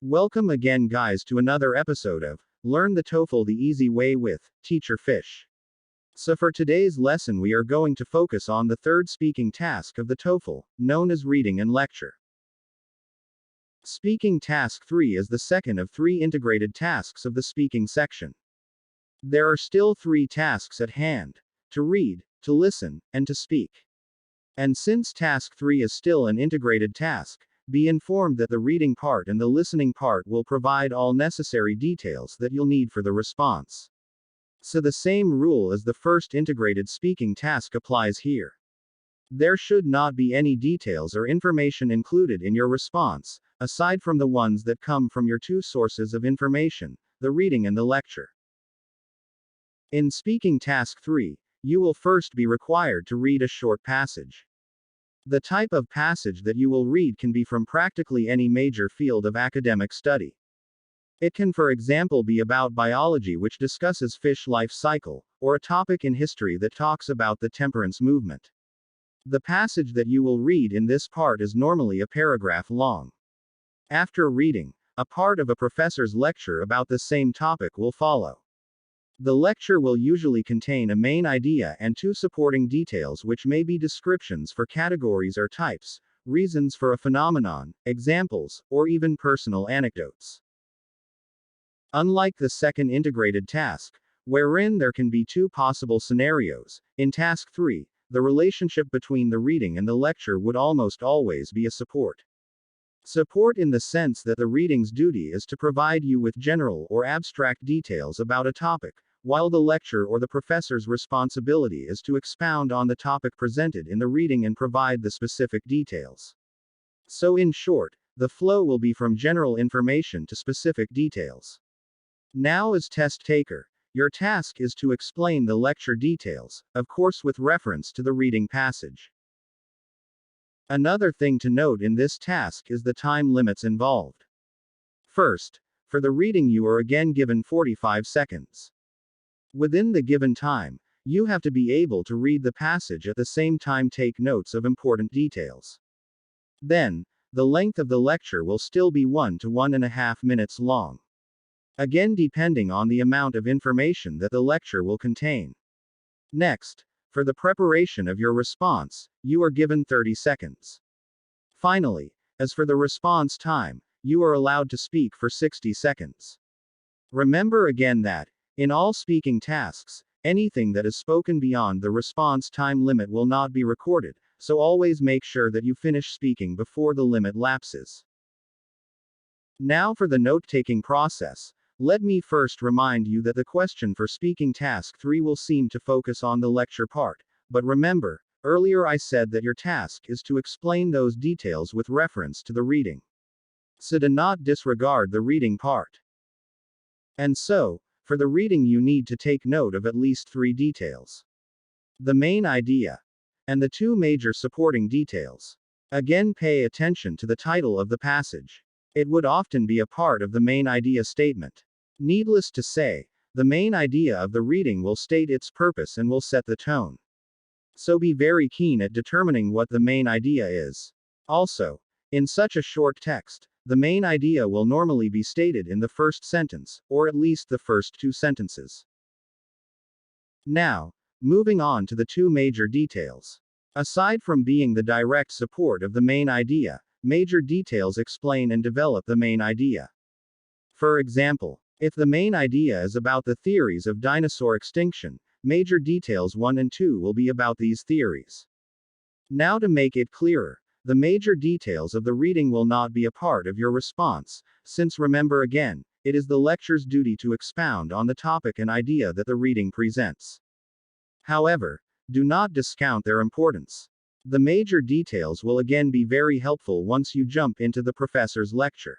Welcome again, guys, to another episode of Learn the TOEFL the Easy Way with Teacher Fish. So, for today's lesson, we are going to focus on the third speaking task of the TOEFL, known as reading and lecture. Speaking Task 3 is the second of three integrated tasks of the speaking section. There are still three tasks at hand: to read, to listen, and to speak. And since Task 3 is still an integrated task, be informed that the reading part and the listening part will provide all necessary details that you'll need for the response. So the same rule as the first integrated speaking task applies here. There should not be any details or information included in your response, aside from the ones that come from your two sources of information, the reading and the lecture. In Speaking Task 3, you will first be required to read a short passage. The type of passage that you will read can be from practically any major field of academic study. It can, for example, be about biology, which discusses fish life cycle, or a topic in history that talks about the temperance movement. The passage that you will read in this part is normally a paragraph long. After reading, a part of a professor's lecture about the same topic will follow. The lecture will usually contain a main idea and two supporting details, which may be descriptions for categories or types, reasons for a phenomenon, examples, or even personal anecdotes. Unlike the second integrated task, wherein there can be two possible scenarios, in Task 3, the relationship between the reading and the lecture would almost always be a support. Support in the sense that the reading's duty is to provide you with general or abstract details about a topic, while the lecture or the professor's responsibility is to expound on the topic presented in the reading and provide the specific details. So, in short, the flow will be from general information to specific details. Now, as test taker, your task is to explain the lecture details, of course with reference to the reading passage. Another thing to note in this task is the time limits involved. First, for the reading you are again given 45 seconds. Within the given time, you have to be able to read the passage at the same time take notes of important details. Then, the length of the lecture will still be 1 to 1.5 minutes long. Again, depending on the amount of information that the lecture will contain. Next, for the preparation of your response, you are given 30 seconds. Finally, as for the response time, you are allowed to speak for 60 seconds. Remember again that, in all speaking tasks, anything that is spoken beyond the response time limit will not be recorded, so always make sure that you finish speaking before the limit lapses. Now for the note-taking process. Let me first remind you that the question for Speaking Task 3 will seem to focus on the lecture part, but remember, earlier I said that your task is to explain those details with reference to the reading. So do not disregard the reading part. And so, for the reading you need to take note of at least three details: the main idea, and the two major supporting details. Again, pay attention to the title of the passage. It would often be a part of the main idea statement. Needless to say, the main idea of the reading will state its purpose and will set the tone. So be very keen at determining what the main idea is. Also, in such a short text, the main idea will normally be stated in the first sentence, or at least the first two sentences. Now, moving on to the two major details. Aside from being the direct support of the main idea, major details explain and develop the main idea. For example, if the main idea is about the theories of dinosaur extinction, major details 1 and 2 will be about these theories. Now, to make it clearer, the major details of the reading will not be a part of your response, since remember again, it is the lecture's duty to expound on the topic and idea that the reading presents. However, do not discount their importance. The major details will again be very helpful once you jump into the professor's lecture.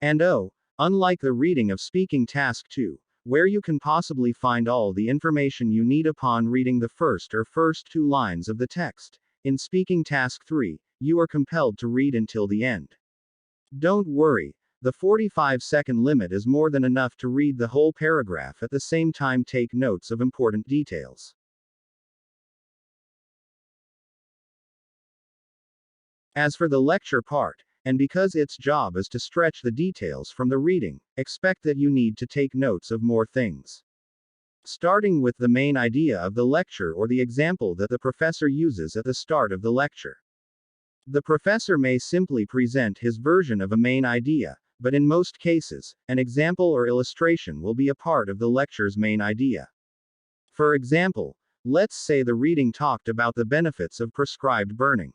And unlike the reading of Speaking Task 2, where you can possibly find all the information you need upon reading the first two lines of the text, in Speaking Task 3, you are compelled to read until the end. Don't worry, the 45-second limit is more than enough to read the whole paragraph at the same time take notes of important details. As for the lecture part, and because its job is to stretch the details from the reading, expect that you need to take notes of more things. Starting with the main idea of the lecture or the example that the professor uses at the start of the lecture. The professor may simply present his version of a main idea, but in most cases, an example or illustration will be a part of the lecture's main idea. For example, let's say the reading talked about the benefits of prescribed burning.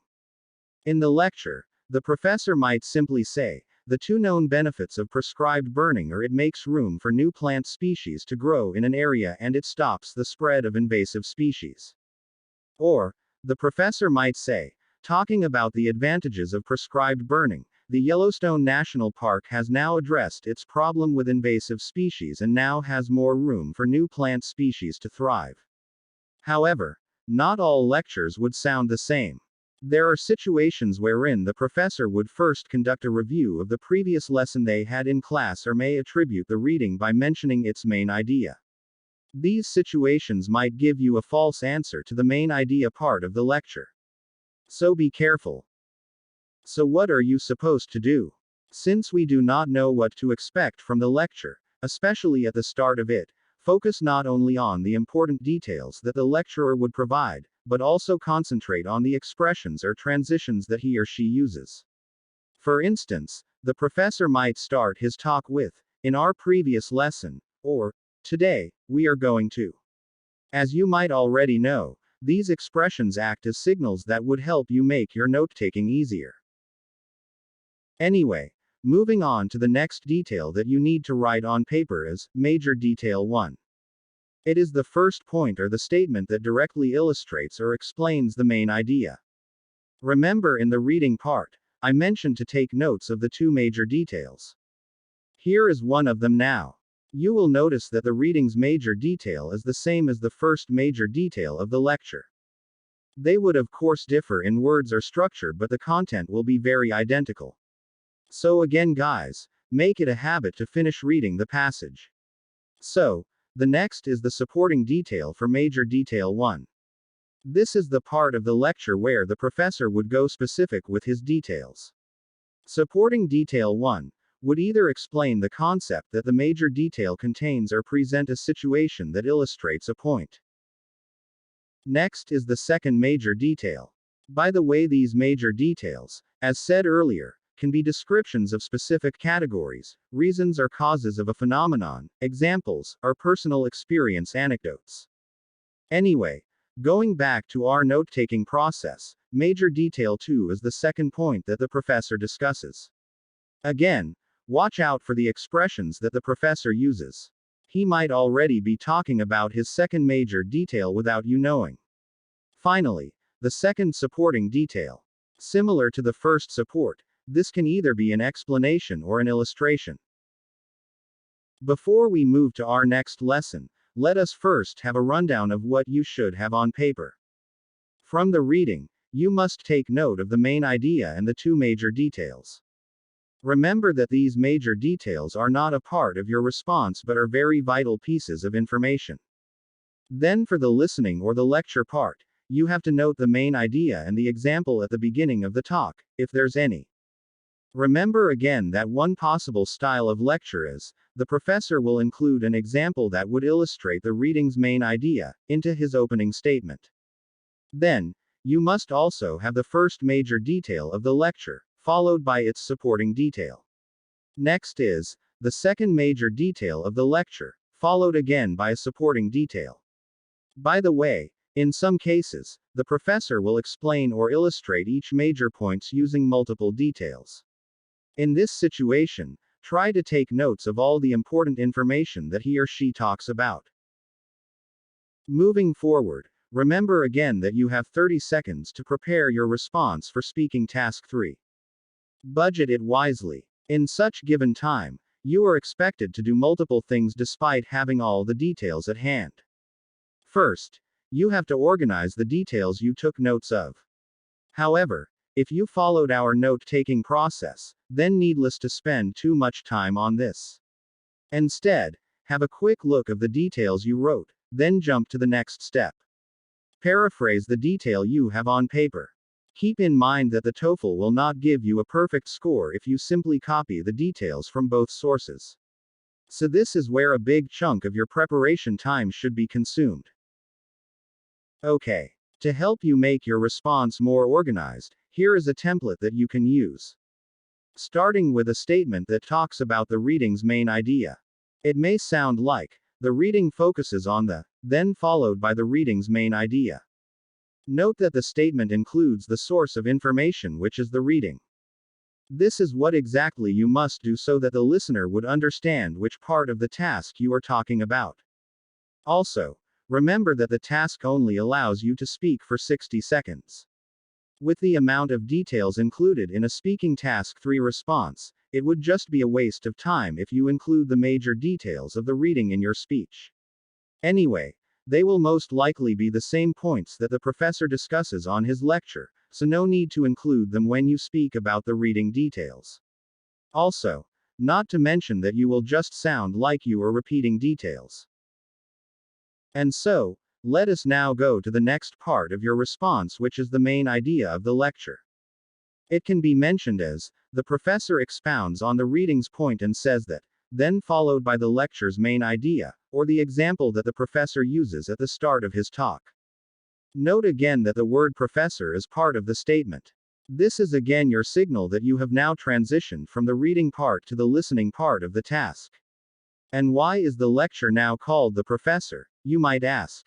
In the lecture, the professor might simply say, the two known benefits of prescribed burning are it makes room for new plant species to grow in an area and it stops the spread of invasive species. Or, the professor might say, talking about the advantages of prescribed burning, the Yellowstone National Park has now addressed its problem with invasive species and now has more room for new plant species to thrive. However, not all lectures would sound the same. There are situations wherein the professor would first conduct a review of the previous lesson they had in class or may attribute the reading by mentioning its main idea. These situations might give you a false answer to the main idea part of the lecture. So be careful. So what are you supposed to do? Since we do not know what to expect from the lecture, especially at the start of it, focus not only on the important details that the lecturer would provide, but also concentrate on the expressions or transitions that he or she uses. For instance, the professor might start his talk with, in our previous lesson, or, today, we are going to. As you might already know, these expressions act as signals that would help you make your note-taking easier. Anyway, moving on to the next detail that you need to write on paper is Major Detail 1. It is the first point or the statement that directly illustrates or explains the main idea. Remember in the reading part, I mentioned to take notes of the two major details. Here is one of them now. You will notice that the reading's major detail is the same as the first major detail of the lecture. They would of course differ in words or structure, but the content will be very identical. So again guys, make it a habit to finish reading the passage. So, the next is the supporting detail for Major Detail 1. This is the part of the lecture where the professor would go specific with his details. Supporting Detail 1 would either explain the concept that the major detail contains or present a situation that illustrates a point. Next is the second major detail. By the way, these major details, as said earlier, can be descriptions of specific categories, reasons or causes of a phenomenon, examples, or personal experience anecdotes. Anyway, going back to our note-taking process, Major Detail 2 is the second point that the professor discusses. Again, watch out for the expressions that the professor uses. He might already be talking about his second major detail without you knowing. Finally, the second supporting detail. Similar to the first support, this can either be an explanation or an illustration. Before we move to our next lesson, let us first have a rundown of what you should have on paper. From the reading, you must take note of the main idea and the two major details. Remember that these major details are not a part of your response but are very vital pieces of information. Then for the listening or the lecture part, you have to note the main idea and the example at the beginning of the talk, if there's any. Remember again that one possible style of lecture is, the professor will include an example that would illustrate the reading's main idea, into his opening statement. Then, you must also have the first major detail of the lecture, followed by its supporting detail. Next is, the second major detail of the lecture, followed again by a supporting detail. By the way, in some cases, the professor will explain or illustrate each major points using multiple details. In this situation, try to take notes of all the important information that he or she talks about. Moving forward, remember again that you have 30 seconds to prepare your response for speaking task 3. Budget it wisely. In such given time, you are expected to do multiple things despite having all the details at hand. First, you have to organize the details you took notes of. However, if you followed our note-taking process, then needless to spend too much time on this. Instead, have a quick look of the details you wrote, then jump to the next step. Paraphrase the detail you have on paper. Keep in mind that the TOEFL will not give you a perfect score if you simply copy the details from both sources. So this is where a big chunk of your preparation time should be consumed. Okay. To help you make your response more organized, here is a template that you can use. Starting with a statement that talks about the reading's main idea. It may sound like, the reading focuses on the, then followed by the reading's main idea. Note that the statement includes the source of information, which is the reading. This is what exactly you must do so that the listener would understand which part of the task you are talking about. Also, remember that the task only allows you to speak for 60 seconds. With the amount of details included in a speaking task 3 response, it would just be a waste of time if you include the major details of the reading in your speech. Anyway, they will most likely be the same points that the professor discusses on his lecture, so no need to include them when you speak about the reading details. Also, not to mention that you will just sound like you are repeating details. And so, let us now go to the next part of your response, which is the main idea of the lecture. It can be mentioned as, the professor expounds on the reading's point and says that, then followed by the lecture's main idea, or the example that the professor uses at the start of his talk. Note again that the word professor is part of the statement. This is again your signal that you have now transitioned from the reading part to the listening part of the task. And why is the lecture now called the professor, you might ask?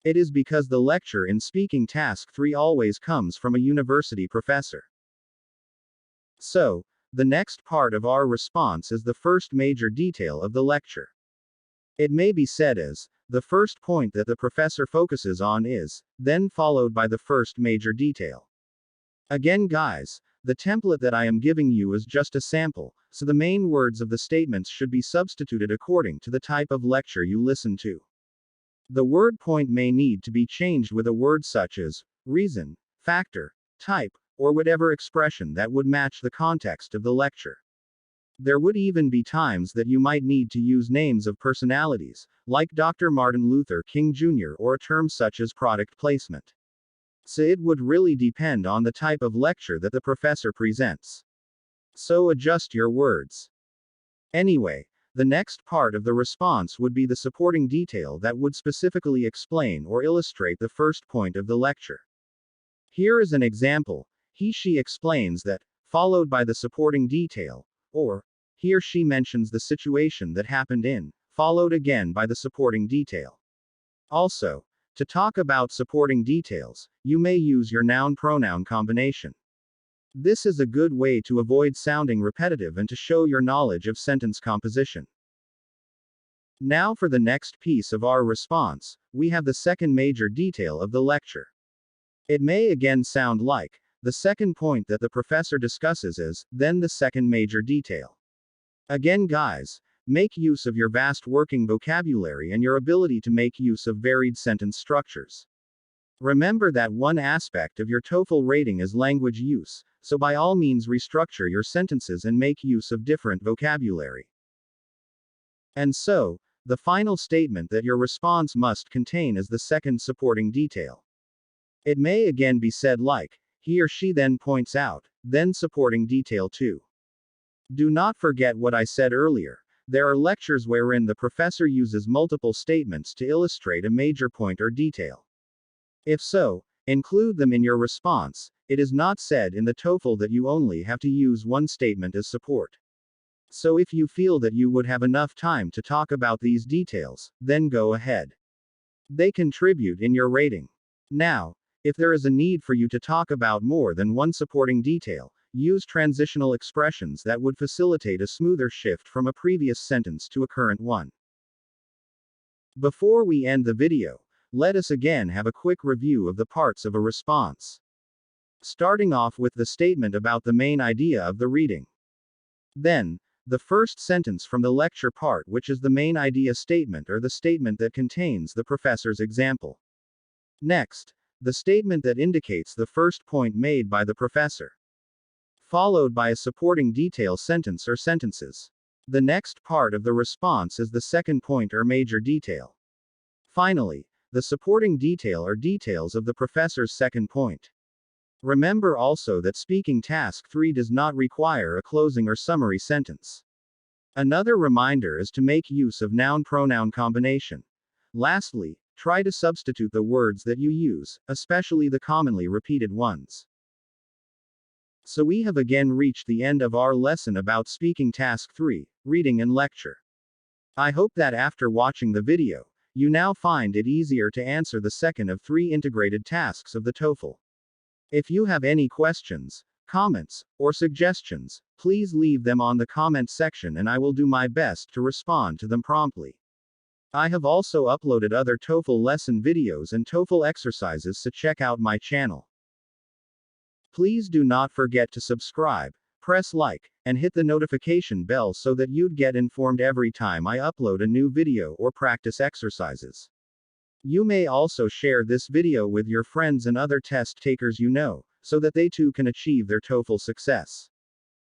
It is because the lecture in speaking task 3 always comes from a university professor. So, the next part of our response is the first major detail of the lecture. It may be said as, the first point that the professor focuses on is, then followed by the first major detail. Again guys, the template that I am giving you is just a sample, so the main words of the statements should be substituted according to the type of lecture you listen to. The word point may need to be changed with a word such as, reason, factor, type, or whatever expression that would match the context of the lecture. There would even be times that you might need to use names of personalities, like Dr. Martin Luther King Jr., or a term such as product placement. So it would really depend on the type of lecture that the professor presents. So adjust your words. Anyway, the next part of the response would be the supporting detail that would specifically explain or illustrate the first point of the lecture. Here is an example. He/she explains that, followed by the supporting detail, or, he or she mentions the situation that happened in, followed again by the supporting detail. Also, to talk about supporting details, you may use your noun-pronoun combination. This is a good way to avoid sounding repetitive and to show your knowledge of sentence composition. Now for the next piece of our response, we have the second major detail of the lecture. It may again sound like, the second point that the professor discusses is, then the second major detail. Again guys, make use of your vast working vocabulary and your ability to make use of varied sentence structures. Remember that one aspect of your TOEFL rating is language use, so by all means restructure your sentences and make use of different vocabulary. And so, the final statement that your response must contain is the second supporting detail. It may again be said like, he or she then points out, then supporting detail 2. Do not forget what I said earlier. There are lectures wherein the professor uses multiple statements to illustrate a major point or detail. If so, include them in your response. It is not said in the TOEFL that you only have to use one statement as support. So if you feel that you would have enough time to talk about these details, then go ahead. They contribute in your rating. Now, if there is a need for you to talk about more than one supporting detail, use transitional expressions that would facilitate a smoother shift from a previous sentence to a current one. Before we end the video, let us again have a quick review of the parts of a response. Starting off with the statement about the main idea of the reading. Then, the first sentence from the lecture part, which is the main idea statement or the statement that contains the professor's example. Next, the statement that indicates the first point made by the professor. Followed by a supporting detail sentence or sentences. The next part of the response is the second point or major detail. Finally, the supporting detail or details of the professor's second point. Remember also that speaking task 3 does not require a closing or summary sentence. Another reminder is to make use of noun-pronoun combination. Lastly, try to substitute the words that you use, especially the commonly repeated ones. So we have again reached the end of our lesson about speaking task 3, reading and lecture. I hope that after watching the video, you now find it easier to answer the second of 3 integrated tasks of the TOEFL. If you have any questions, comments, or suggestions, please leave them on the comment section and I will do my best to respond to them promptly. I have also uploaded other TOEFL lesson videos and TOEFL exercises, so check out my channel. Please do not forget to subscribe, press like, and hit the notification bell so that you'd get informed every time I upload a new video or practice exercises. You may also share this video with your friends and other test takers you know, so that they too can achieve their TOEFL success.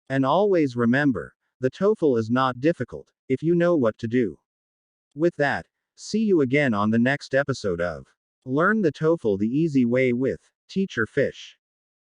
And always remember, the TOEFL is not difficult, if you know what to do. With that, see you again on the next episode of Learn the TOEFL the Easy Way with Teacher Fish.